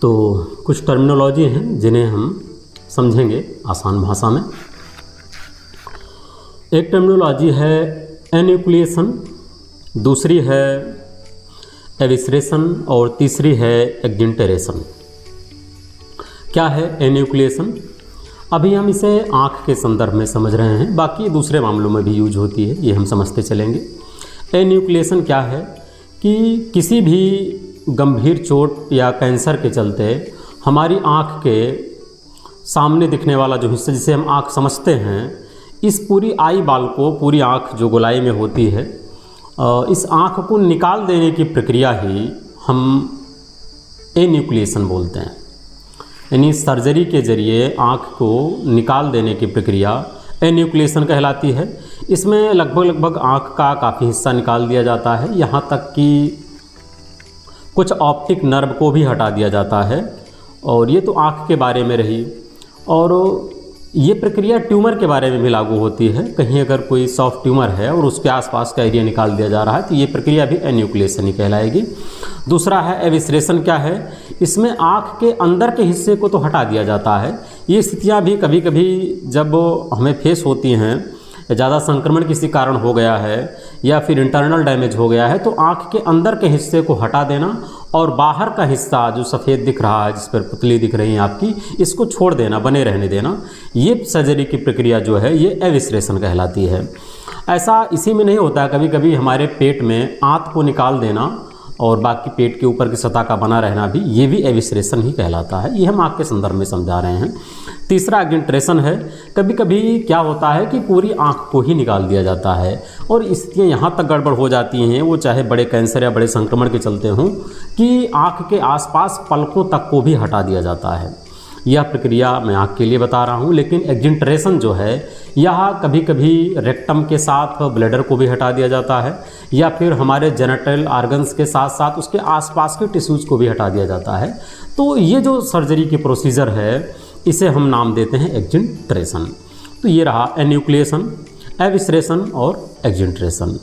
तो कुछ टर्मिनोलॉजी हैं जिन्हें हम समझेंगे आसान भाषा में। एक टर्मिनोलॉजी है एन्यूक्लिएशन, दूसरी है एविसरेशन और तीसरी है एग्जिंटेरेशन। क्या है एन्यूक्लिएशन? अभी हम इसे आँख के संदर्भ में समझ रहे हैं, बाकी दूसरे मामलों में भी यूज होती है, ये हम समझते चलेंगे। एन्यूक्लिएशन क्या है कि किसी भी गंभीर चोट या कैंसर के चलते हमारी आँख के सामने दिखने वाला जो हिस्सा जिसे हम आँख समझते हैं, इस पूरी आई बाल को, पूरी आँख जो गोलाई में होती है, इस आँख को निकाल देने की प्रक्रिया ही हम एन्यूक्लिएशन बोलते हैं। यानी सर्जरी के ज़रिए आँख को निकाल देने की प्रक्रिया एन्यूक्लिएशन कहलाती है। इसमें लगभग आँख का काफ़ी हिस्सा निकाल दिया जाता है, यहाँ तक कि कुछ ऑप्टिक नर्व को भी हटा दिया जाता है। और ये तो आँख के बारे में रही। और ये प्रक्रिया ट्यूमर के बारे में भी लागू होती है। कहीं अगर कोई सॉफ्ट ट्यूमर है और उसके आसपास का एरिया निकाल दिया जा रहा है तो ये प्रक्रिया भी एन्यूक्लिएशन ही कहलाएगी। दूसरा है एविसरेशन। क्या है? इसमें आँख के अंदर के हिस्से को तो हटा दिया जाता है। ये स्थितियाँ भी कभी कभी जब हमें फेस होती हैं, ज़्यादा संक्रमण किसी कारण हो गया है या फिर इंटरनल डैमेज हो गया है, तो आँख के अंदर के हिस्से को हटा देना और बाहर का हिस्सा जो सफ़ेद दिख रहा है, जिस पर पुतली दिख रही है आपकी, इसको छोड़ देना, बने रहने देना। ये सर्जरी की प्रक्रिया जो है ये एविसरेशन कहलाती है। ऐसा इसी में नहीं होता है, कभी कभी हमारे पेट में आंत को निकाल देना और बाकी पेट के ऊपर की सतह का बना रहना भी, ये भी एविसरेशन ही कहलाता है। ये हम आँख के संदर्भ में समझा रहे हैं। तीसरा एग्जिंटेरेशन है। कभी कभी क्या होता है कि पूरी आँख को ही निकाल दिया जाता है और स्थितियाँ यहाँ तक गड़बड़ हो जाती हैं, वो चाहे बड़े कैंसर या बड़े संक्रमण के चलते हों, कि आँख के आसपास पलकों तक को भी हटा दिया जाता है। यह प्रक्रिया मैं आँख के लिए बता रहा हूँ। लेकिन एग्जिंटेरेशन जो है, यह कभी कभी रेक्टम के साथ ब्लैडर को भी हटा दिया जाता है, या फिर हमारे जेनिटल ऑर्गन्स के साथ साथ उसके आसपास के टिश्यूज़ को भी हटा दिया जाता है। तो ये जो सर्जरी की प्रोसीजर है, इसे हम नाम देते हैं एग्जिंटेरेशन। तो ये रहा एन्यूक्लिएशन, एविसरेशन और एग्जिंटेरेशन।